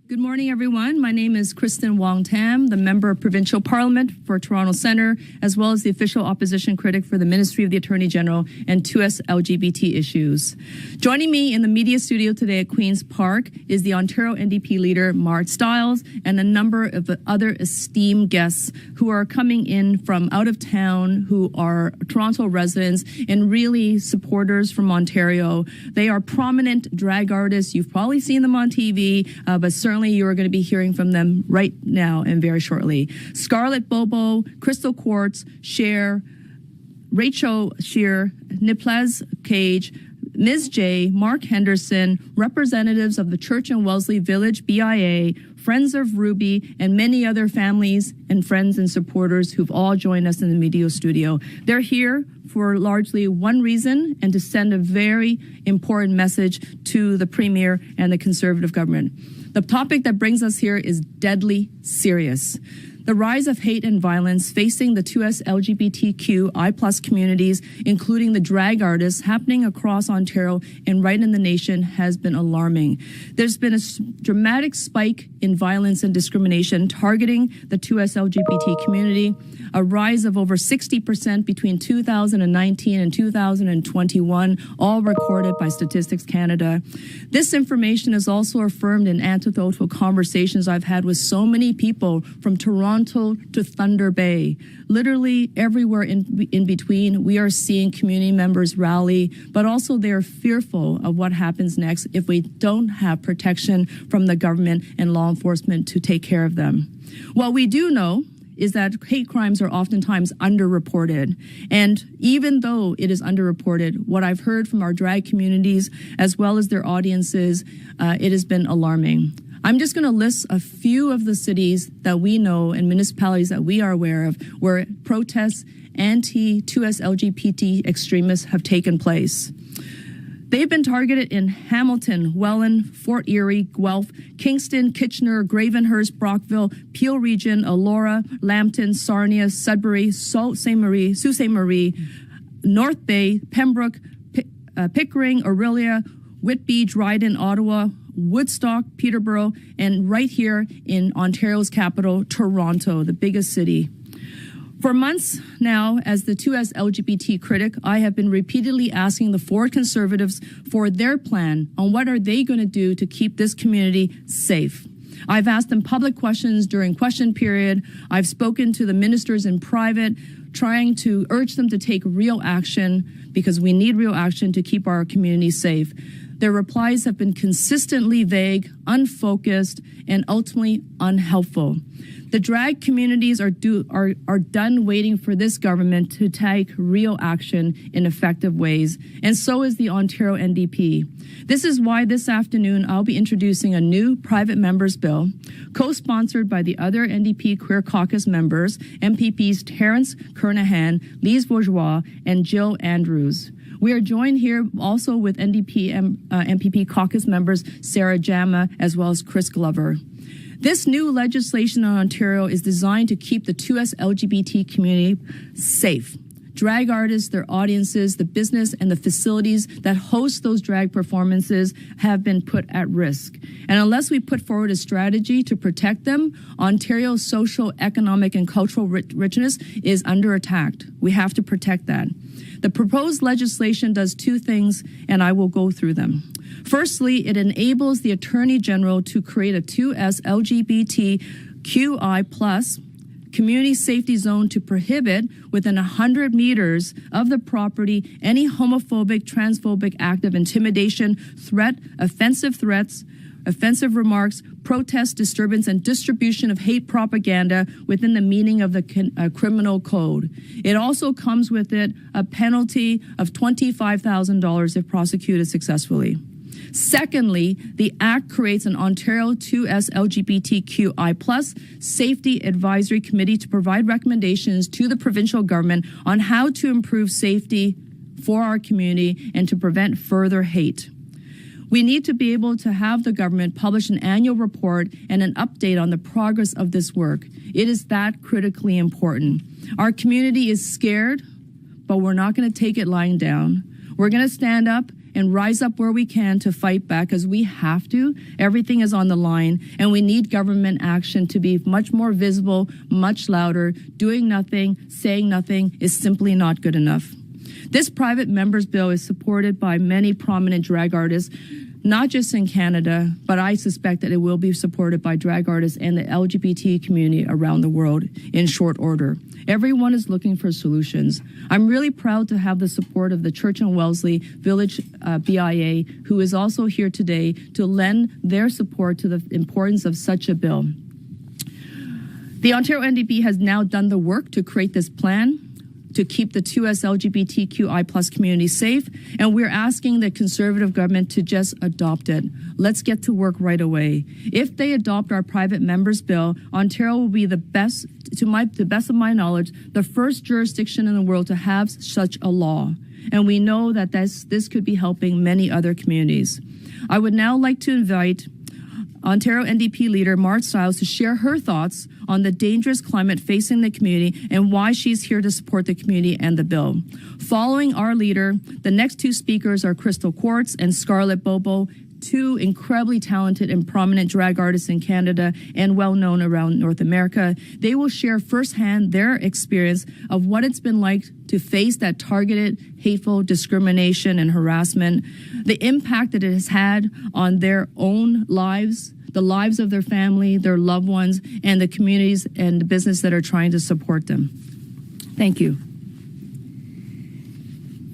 Good morning, everyone. My name is Kristyn Wong-Tam, the Member of Provincial Parliament for Toronto Centre, as well as the official opposition critic for the Ministry of the Attorney General and 2S LGBT issues. Joining me in the media studio today at Queen's Park is the Ontario NDP leader, Marit Stiles, and a number of other esteemed guests who are coming in from out of town, who are Toronto residents and really supporters from Ontario. They are prominent drag artists. You've probably seen them on TV, but certainly you are going to be hearing from them right now and very shortly. Scarlett BoBo, Crystal Quartz, Cher, Rachel Shear, Niplez Cage, Ms. J, Mark Henderson, representatives of the Church and Wellesley Village BIA, Friends of Ruby, and many other families and friends and supporters who've all joined us in the media studio. They're here for largely one reason, and to send a very important message to the Premier and the Conservative government. The topic that brings us here is deadly serious. The rise of hate and violence facing the 2S LGBTQI+ communities, including the drag artists, happening across Ontario and right in the nation has been alarming. There's been a dramatic spike in violence and discrimination targeting the 2S LGBT community, a rise of over 60% between 2019 and 2021, all recorded by Statistics Canada. This information is also affirmed in anecdotal conversations I've had with so many people from Toronto to Thunder Bay. Literally everywhere in between, we are seeing community members rally, but also they're fearful of what happens next if we don't have protection from the government and law enforcement to take care of them. What we do know is that hate crimes are oftentimes underreported. And even though it is underreported, what I've heard from our drag communities as well as their audiences, it has been alarming. I'm just going to list a few of the cities that we know and municipalities that we are aware of where protests anti-2S LGBT extremists have taken place. They've been targeted in Hamilton, Welland, Fort Erie, Guelph, Kingston, Kitchener, Gravenhurst, Brockville, Peel Region, Elora, Lambton, Sarnia, Sudbury, Sault Ste. Marie, North Bay, Pembroke, Pickering, Orillia, Whitby, Dryden, Ottawa, Woodstock, Peterborough, and right here in Ontario's capital, Toronto, the biggest city. For months now, as the 2S LGBT critic, I have been repeatedly asking the Ford Conservatives for their plan on what are they going to do to keep this community safe. I've asked them public questions during question period. I've spoken to the ministers in private, trying to urge them to take real action because we need real action to keep our community safe. Their replies have been consistently vague, unfocused, and ultimately unhelpful. The drag communities are done waiting for this government to take real action in effective ways, and so is the Ontario NDP. This is why this afternoon I'll be introducing a new private members bill, co-sponsored by the other NDP Queer Caucus members, MPPs Terence Kernahan, Lise Bourgeois, and Jill Andrews. We are joined here also with MPP caucus members Sarah Jama as well as Chris Glover. This new legislation in Ontario is designed to keep the 2S LGBT community safe. Drag artists, their audiences, the business, and the facilities that host those drag performances have been put at risk. And unless we put forward a strategy to protect them, Ontario's social, economic, and cultural richness is under attack. We have to protect that. The proposed legislation does two things, and I will go through them. Firstly, it enables the Attorney General to create a 2S LGBTQI+ community safety zone to prohibit within 100 meters of the property any homophobic, transphobic act of intimidation, threat, offensive threats, offensive remarks, protest, disturbance, and distribution of hate propaganda within the meaning of the criminal code. It also comes with it a penalty of $25,000 if prosecuted successfully. Secondly, the Act creates an Ontario 2S LGBTQI+ Safety Advisory Committee to provide recommendations to the provincial government on how to improve safety for our community and to prevent further hate. We need to be able to have the government publish an annual report and an update on the progress of this work. It is that critically important. Our community is scared, but we're not going to take it lying down. We're going to stand up and rise up where we can to fight back, because we have to. Everything is on the line, and we need government action to be much more visible, much louder. Doing nothing, saying nothing is simply not good enough. This private members bill is supported by many prominent drag artists, not just in Canada, but I suspect that it will be supported by drag artists and the LGBT community around the world in short order. Everyone is looking for solutions. I'm really proud to have the support of the Church and Wellesley Village BIA, who is also here today to lend their support to the importance of such a bill. The Ontario NDP has now done the work to create this plan to keep the 2S LGBTQI+ community safe, and we're asking the Conservative government to just adopt it. Let's get to work right away. If they adopt our private members bill, Ontario will be the best of my knowledge, the first jurisdiction in the world to have such a law. And we know that this could be helping many other communities. I would now like to invite Ontario NDP leader Marit Stiles to share her thoughts on the dangerous climate facing the community and why she's here to support the community and the bill. Following our leader, the next two speakers are Crystal Quartz and Scarlett BoBo, two incredibly talented and prominent drag artists in Canada and well-known around North America. They will share firsthand their experience of what it's been like to face that targeted, hateful discrimination and harassment, the impact that it has had on their own lives, the lives of their family, their loved ones, and the communities and the business that are trying to support them. Thank you.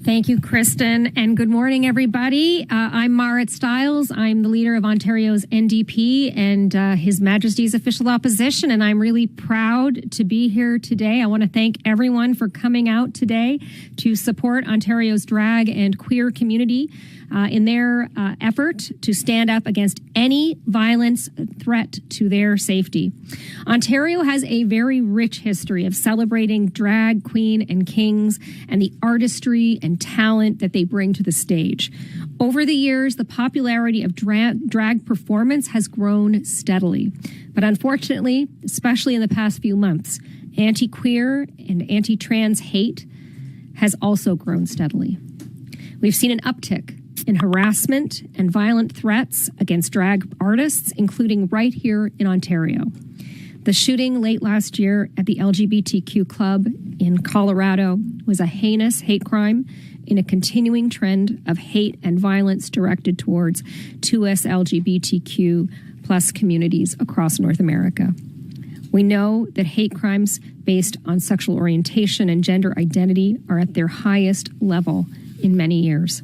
Thank you, Kristyn, and good morning, everybody. I'm Marit Stiles. I'm the leader of Ontario's NDP and His Majesty's official opposition, and I'm really proud to be here today. I want to thank everyone for coming out today to support Ontario's drag and queer community in their effort to stand up against any violence threat to their safety. Ontario has a very rich history of celebrating drag queen and kings and the artistry and talent that they bring to the stage. Over the years, the popularity of drag performance has grown steadily. But unfortunately, especially in the past few months, anti-queer and anti-trans hate has also grown steadily. We've seen an uptick in harassment and violent threats against drag artists, including right here in Ontario. The shooting late last year at the LGBTQ club in Colorado was a heinous hate crime in a continuing trend of hate and violence directed towards 2S LGBTQ+ communities across North America. We know that hate crimes based on sexual orientation and gender identity are at their highest level in many years.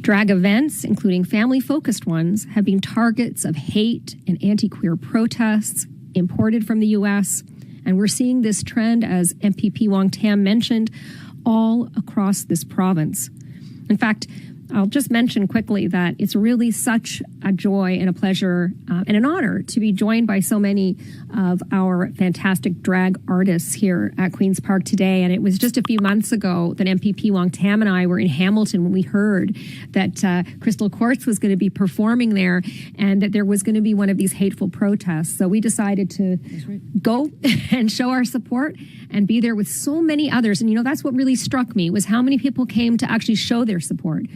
Drag events, including family-focused ones, have been targets of hate and anti-queer protests imported from the U.S., and we're seeing this trend, as MPP Wong-Tam mentioned, all across this province. In fact, I'll just mention quickly that it's really such a joy and a pleasure and an honor to be joined by so many of our fantastic drag artists here at Queen's Park today. And it was just a few months ago that MPP Wong-Tam and I were in Hamilton when we heard that Crystal Quartz was going to be performing there and that there was going to be one of these hateful protests. So we decided to go and show our support and be there with so many others. And, you know, that's what really struck me, was how many people came to actually show their support,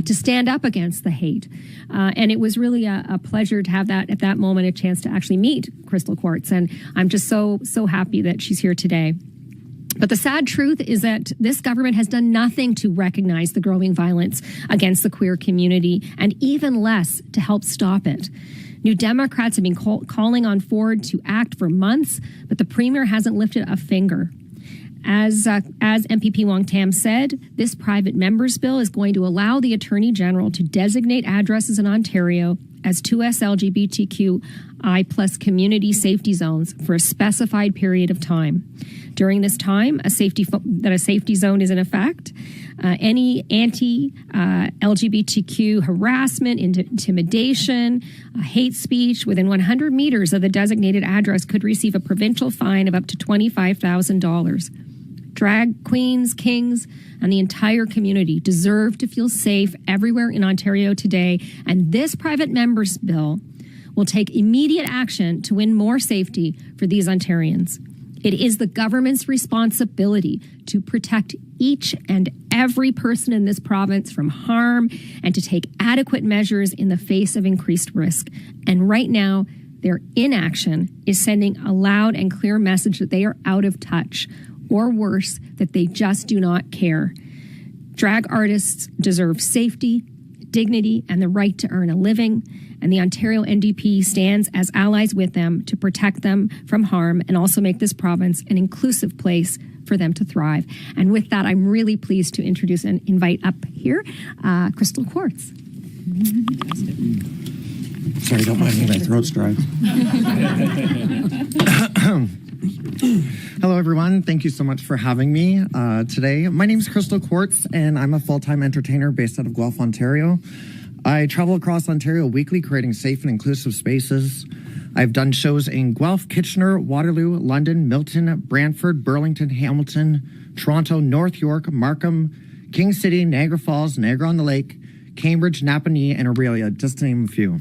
to stand up against the hate. And it was really a pleasure to have that, at that moment, a chance to actually meet Crystal Quartz. And I'm just so happy that she's here today. But the sad truth is that this government has done nothing to recognize the growing violence against the queer community, and even less to help stop it. New Democrats have been calling on Ford to act for months, but the Premier hasn't lifted a finger. As MPP Wong-Tam said, this private members bill is going to allow the Attorney General to designate addresses in Ontario as 2S LGBTQI+ community safety zones for a specified period of time. During this time, a safety zone is in effect. Any anti-LGBTQ harassment, intimidation, hate speech within 100 meters of the designated address could receive a provincial fine of up to $25,000. Drag queens, kings, and the entire community deserve to feel safe everywhere in Ontario today, and this private members bill will take immediate action to win more safety for these Ontarians. It is the government's responsibility to protect each and every person in this province from harm and to take adequate measures in the face of increased risk. And right now, their inaction is sending a loud and clear message that they are out of touch, or worse, that they just do not care. Drag artists deserve safety, dignity, and the right to earn a living, and the Ontario NDP stands as allies with them to protect them from harm and also make this province an inclusive place for them to thrive. And with that, I'm really pleased to introduce and invite up here Crystal Quartz. Sorry, don't mind me, my throat's dry. Hello, everyone. Thank you so much for having me today. My name is Crystal Quartz, and I'm a full-time entertainer based out of Guelph, Ontario. I travel across Ontario weekly, creating safe and inclusive spaces. I've done shows in Guelph, Kitchener, Waterloo, London, Milton, Brantford, Burlington, Hamilton, Toronto, North York, Markham, King City, Niagara Falls, Niagara-on-the-Lake, Cambridge, Napanee, and Aurelia, just to name a few.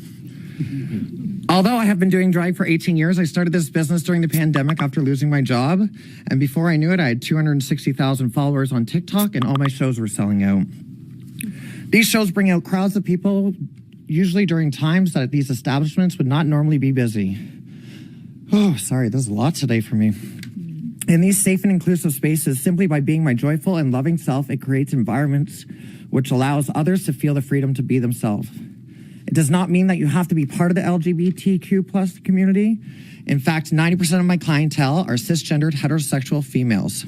Although I have been doing drag for 18 years, I started this business during the pandemic after losing my job. And before I knew it, I had 260,000 followers on TikTok, and all my shows were selling out. These shows bring out crowds of people, usually during times that these establishments would not normally be busy. Oh, sorry, there's a lot today for me. In these safe and inclusive spaces, simply by being my joyful and loving self, it creates environments which allows others to feel the freedom to be themselves. It does not mean that you have to be part of the LGBTQ plus community. In fact, 90% of my clientele are cisgendered heterosexual females.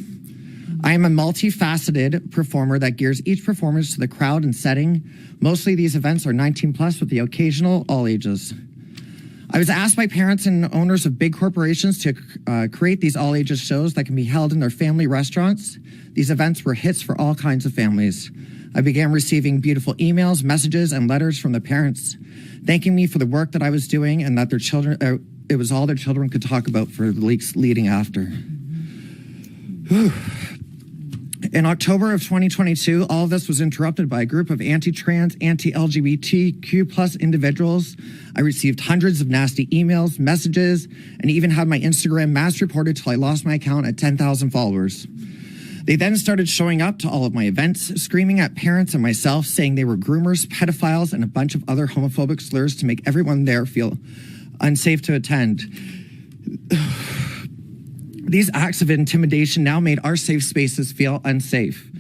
I am a multifaceted performer that gears each performance to the crowd and setting. Mostly these events are 19 plus with the occasional all ages. I was asked by parents and owners of big corporations to create these all ages shows that can be held in their family restaurants. These events were hits for all kinds of families. I began receiving beautiful emails, messages, and letters from the parents thanking me for the work that I was doing and that their children, it was all their children could talk about for the weeks leading after. Whew. In October of 2022, all of this was interrupted by a group of anti-trans, anti-LGBTQ plus individuals. I received hundreds of nasty emails, messages, and even had my Instagram mass reported till I lost my account at 10,000 followers. They then started showing up to all of my events, screaming at parents and myself, saying they were groomers, pedophiles, and a bunch of other homophobic slurs to make everyone there feel unsafe to attend. These acts of intimidation now made our safe spaces feel unsafe.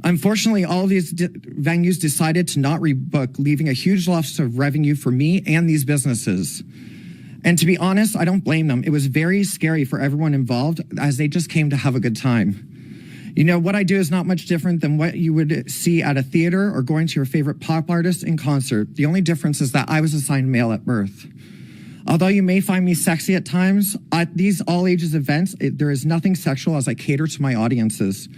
Unfortunately, all of these venues decided to not rebook, leaving a huge loss of revenue for me and these businesses. And to be honest, I don't blame them. It was very scary for everyone involved as they just came to have a good time. You know, what I do is not much different than what you would see at a theater or going to your favorite pop artist in concert. The only difference is that I was assigned male at birth. Although you may find me sexy at times, at these all-ages events, there is nothing sexual as I cater to my audiences.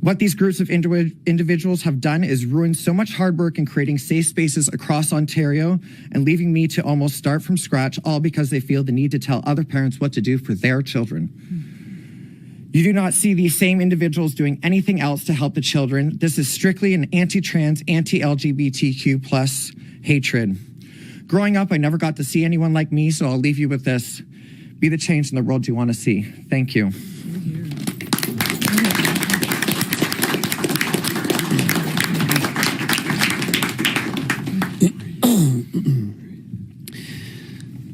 What these groups of individuals have done is ruin so much hard work in creating safe spaces across Ontario and leaving me to almost start from scratch, all because they feel the need to tell other parents what to do for their children. You do not see these same individuals doing anything else to help the children. This is strictly an anti-trans, anti-LGBTQ plus hatred. Growing up, I never got to see anyone like me, so I'll leave you with this. Be the change in the world you want to see. Thank you.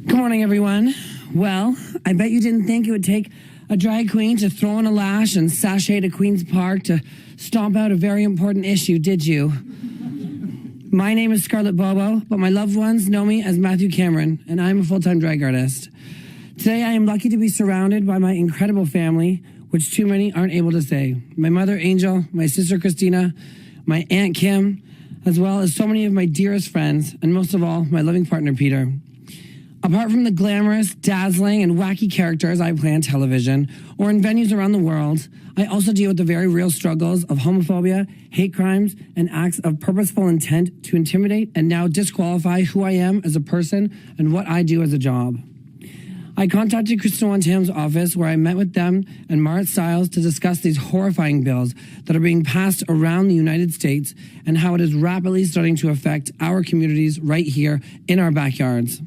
Good morning, everyone. Well, I bet you didn't think it would take a drag queen to throw in a lash and sashay to Queen's Park to stomp out a very important issue, did you? My name is Scarlett BoBo, but my loved ones know me as Matthew Cameron, and I'm a full-time drag artist. Today, I am lucky to be surrounded by my incredible family, which too many aren't able to say. My mother, Angel, my sister, Christina, my Aunt Kim, as well as so many of my dearest friends, and most of all, my loving partner, Peter. Apart from the glamorous, dazzling, and wacky characters I play on television or in venues around the world, I also deal with the very real struggles of homophobia, hate crimes, and acts of purposeful intent to intimidate and now disqualify who I am as a person and what I do as a job. I contacted Kristyn Wong-Tam's office where I met with them and Marit Stiles to discuss these horrifying bills that are being passed around the United States and how it is rapidly starting to affect our communities right here in our backyards.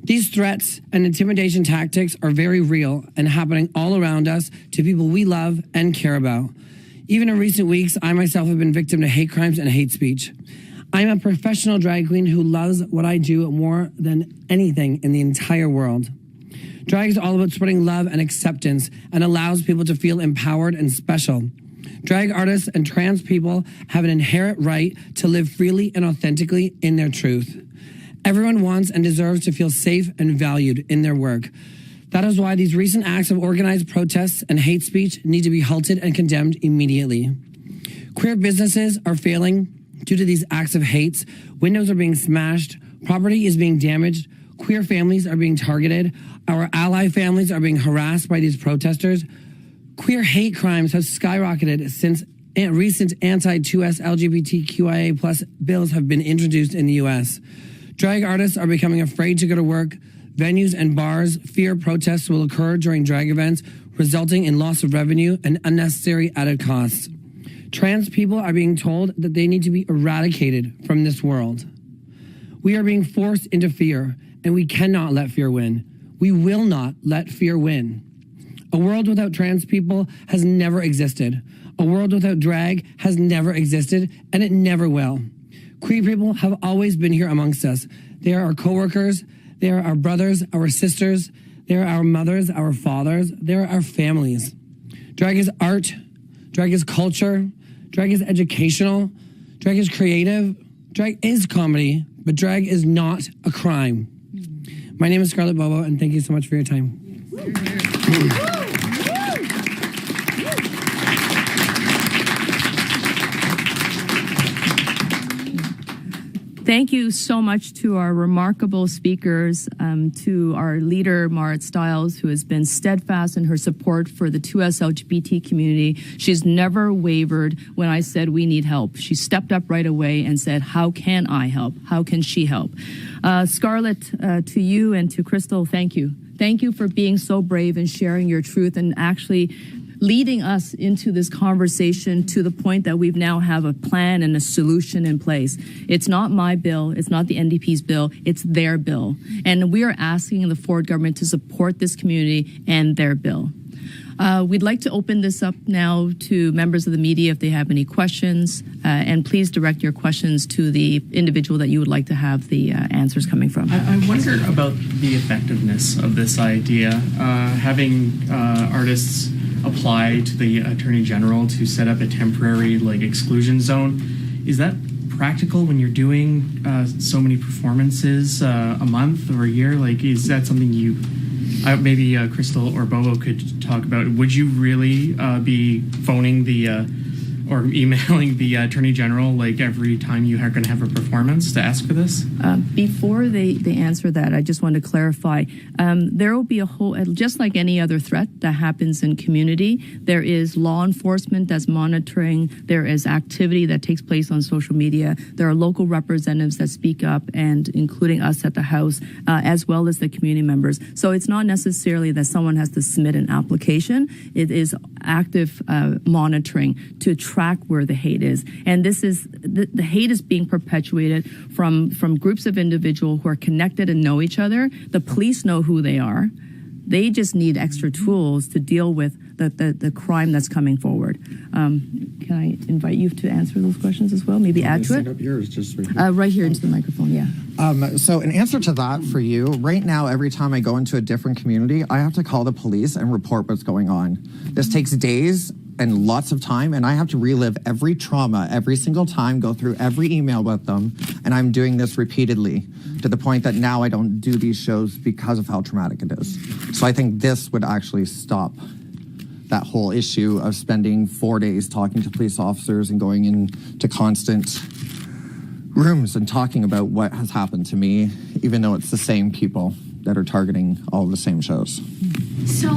These threats and intimidation tactics are very real and happening all around us to people we love and care about. Even in recent weeks, I myself have been victim to hate crimes and hate speech. I'm a professional drag queen who loves what I do more than anything in the entire world. Drag is all about spreading love and acceptance and allows people to feel empowered and special. Drag artists and trans people have an inherent right to live freely and authentically in their truth. Everyone wants and deserves to feel safe and valued in their work. That is why these recent acts of organized protests and hate speech need to be halted and condemned immediately. Queer businesses are failing due to these acts of hate. Windows are being smashed, property is being damaged, queer families are being targeted, our ally families are being harassed by these protesters. Queer hate crimes have skyrocketed since recent anti-2S LGBTQIA plus bills have been introduced in the U.S. Drag artists are becoming afraid to go to work. Venues and bars fear protests will occur during drag events, resulting in loss of revenue and unnecessary added costs. Trans people are being told that they need to be eradicated from this world. We are being forced into fear, and we cannot let fear win. We will not let fear win. A world without trans people has never existed. A world without drag has never existed, and it never will. Queer people have always been here amongst us. They are our coworkers, they are our brothers, our sisters, they are our mothers, our fathers, they are our families. Drag is art, drag is culture, drag is educational, drag is creative, drag is comedy, but drag is not a crime. My name is Scarlett BoBo, and thank you so much for your time. Thank you so much to our remarkable speakers, to our leader, Marit Stiles, who has been steadfast in her support for the 2S LGBT community. She's never wavered when I said we need help. She stepped up right away and said, how can I help? How can she help? Scarlett, to you and to Crystal, thank you. Thank you for being so brave and sharing your truth and actually leading us into this conversation to the point that we now have a plan and a solution in place. It's not my bill. It's not the NDP's bill. It's their bill. And we are asking the Ford government to support this community and their bill. We'd like to open this up now to members of the media if they have any questions. And please direct your questions to the individual that you would like to have the answers coming from. I wonder about the effectiveness of this idea. Having artists apply to the Attorney General to set up a temporary exclusion zone. Is that practical when you're doing so many performances a month or a year? Is that something you maybe Crystal or Bobo could talk about? Would you really be phoning or emailing the Attorney General every time you are going to have a performance to ask for this? Before they answer that, I just want to clarify. There will be a whole, just like any other threat that happens in community, there is law enforcement that's monitoring, there is activity that takes place on social media, there are local representatives that speak up, and including us at the House, as well as the community members. So it's not necessarily that someone has to submit an application. It is active monitoring to track where the hate is. And this is, the hate is being perpetuated from groups of individuals who are connected and know each other. The police know who they are. They just need extra tools to deal with the crime that's coming forward. Can I invite you to answer those questions as well? Maybe add to it? Up yours, just right here. Right here into the microphone, yeah. So in answer to that for you, right now, every time I go into a different community, I have to call the police and report what's going on. This takes days and lots of time, and I have to relive every trauma every single time, go through every email with them, and I'm doing this repeatedly to the point that now I don't do these shows because of how traumatic it is. So I think this would actually stop that whole issue of spending 4 days talking to police officers and going into constant rooms and talking about what has happened to me, even though it's the same people that are targeting all the same shows. So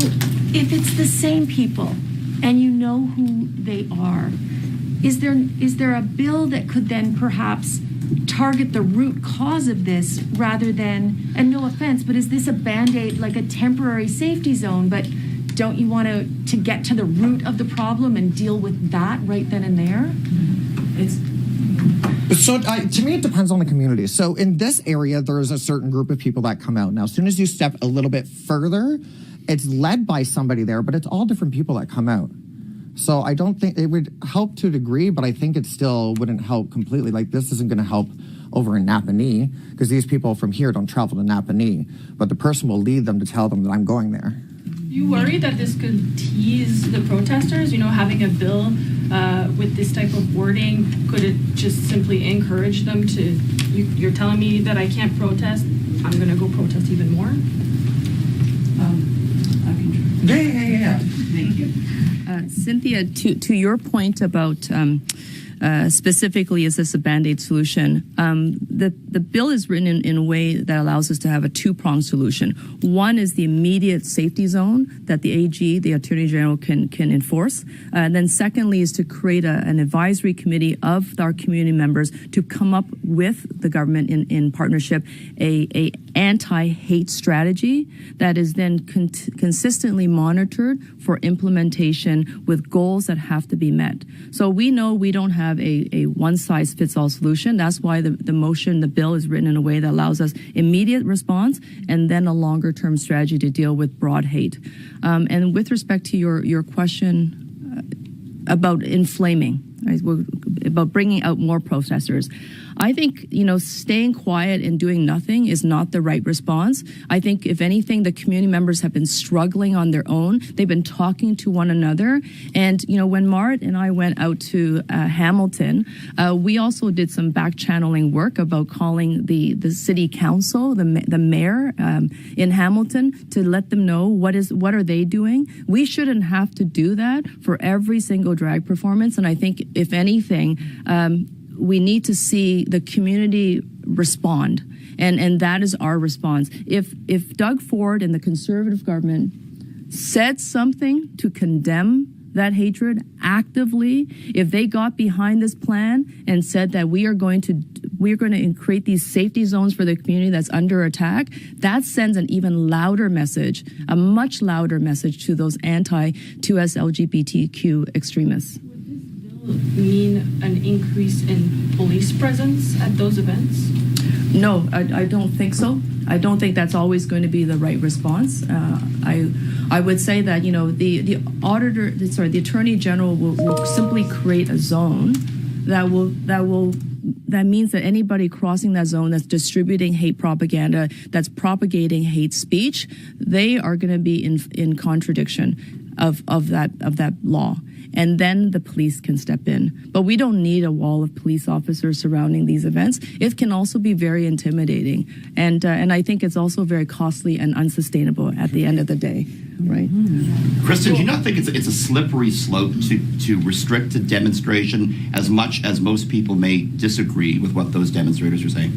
if it's the same people and you know who they are, is there a bill that could then perhaps target the root cause of this rather than, and no offense, but is this a Band-Aid, like a temporary safety zone, but don't you want to get to the root of the problem and deal with that right then and there? So to me, it depends on the community. So in this area, there is a certain group of people that come out. Now, as soon as you step a little bit further, it's led by somebody there, but it's all different people that come out. So I don't think it would help to a degree, but I think it still wouldn't help completely. Like, this isn't going to help over in Napanee, because these people from here don't travel to Napanee, but the person will lead them to tell them that I'm going there. You worry that this could tease the protesters? You know, having a bill with this type of wording, could it just simply encourage them to, you're telling me that I can't protest, I'm going to go protest even more? Yeah. Thank you. Cynthia, to your point about specifically, is this a Band-Aid solution? The bill is written in a way that allows us to have a two-pronged solution. One is the immediate safety zone that the AG, the Attorney General, can enforce. And then secondly is to create an advisory committee of our community members to come up with the government in partnership a anti-hate strategy that is then consistently monitored for implementation with goals that have to be met. So we know we don't have a one-size-fits-all solution. That's why the bill is written in a way that allows us immediate response and then a longer-term strategy to deal with broad hate. And with respect to your question about inflaming, right, about bringing out more protesters, I think, staying quiet and doing nothing is not the right response. I think, if anything, the community members have been struggling on their own. They've been talking to one another. And, when Marit and I went out to Hamilton, we also did some back-channeling work about calling the city council, the mayor in Hamilton, to let them know what are they doing. We shouldn't have to do that for every single drag performance. And I think, if anything, we need to see the community respond, and that is our response. If Doug Ford and the Conservative government said something to condemn that hatred actively, if they got behind this plan and said that we are going to create these safety zones for the community that's under attack, that sends an even louder message, a much louder message to those anti-2S LGBTQ extremists. Mean an increase in police presence at those events? No, I don't think so. I don't think that's always going to be the right response. I would say that the Attorney General will simply create a zone that means that anybody crossing that zone that's distributing hate propaganda, that's propagating hate speech, they are going to be in contradiction of that law. And then the police can step in. But we don't need a wall of police officers surrounding these events. It can also be very intimidating. And I think it's also very costly and unsustainable at the end of the day, right? Kristyn, do you not think it's a slippery slope to restrict a demonstration as much as most people may disagree with what those demonstrators are saying?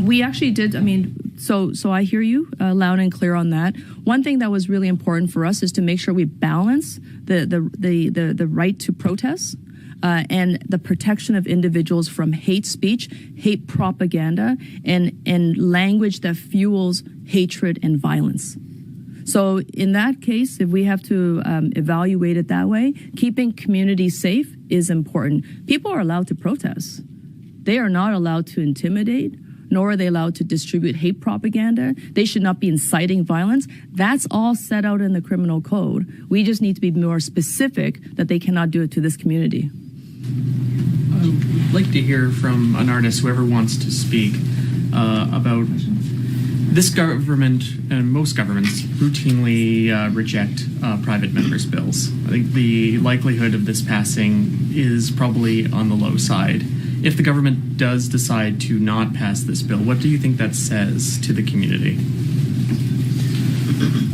We actually did, So I hear you loud and clear on that. One thing that was really important for us is to make sure we balance the right to protest and the protection of individuals from hate speech, hate propaganda, and language that fuels hatred and violence. So in that case, if we have to evaluate it that way, keeping communities safe is important. People are allowed to protest. They are not allowed to intimidate, nor are they allowed to distribute hate propaganda. They should not be inciting violence. That's all set out in the criminal code. We just need to be more specific that they cannot do it to this community. I'd like to hear from an artist, whoever wants to speak, about this government and most governments routinely reject private members' bills. I think the likelihood of this passing is probably on the low side. If the government does decide to not pass this bill, what do you think that says to the community?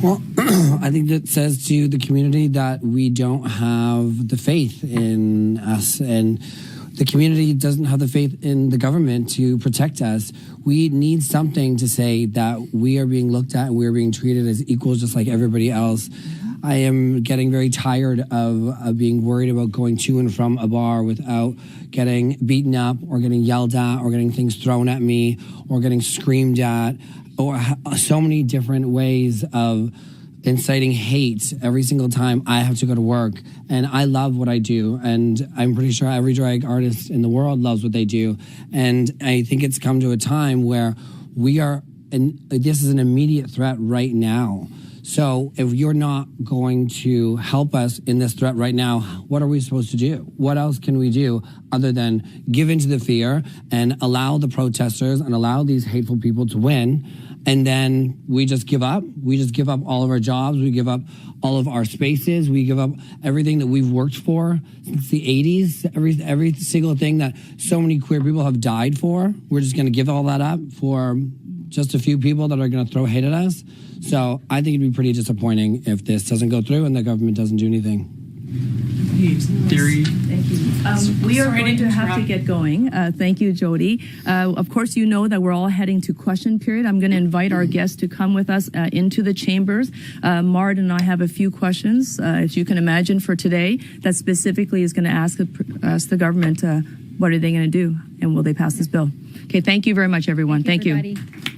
Well, I think that says to the community that we don't have the faith in us, and the community doesn't have the faith in the government to protect us. We need something to say that we are being looked at and we are being treated as equals just like everybody else. I am getting very tired of being worried about going to and from a bar without getting beaten up or getting yelled at or getting things thrown at me or getting screamed at, or so many different ways of inciting hate every single time I have to go to work. And I love what I do, and I'm pretty sure every drag artist in the world loves what they do. And I think it's come to a time where we are, and this is an immediate threat right now So if you're not going to help us in this threat right now, what are we supposed to do? What else can we do other than give into the fear and allow the protesters and allow these hateful people to win? And then we just give up. We just give up all of our jobs. We give up all of our spaces. We give up everything that we've worked for since the 80s, every single thing that so many queer people have died for. We're just going to give all that up for just a few people that are going to throw hate at us. So I think it'd be pretty disappointing if this doesn't go through and the government doesn't do anything. Theory. Thank you. We are going to have to get going. Thank you, Jody. Of course, you know that we're all heading to question period. I'm going to invite our guests to come with us into the chambers. Marit and I have a few questions, as you can imagine, for today that specifically is going to ask the government what are they going to do and will they pass this bill? Okay, thank you very much, everyone. Thank you. Everybody.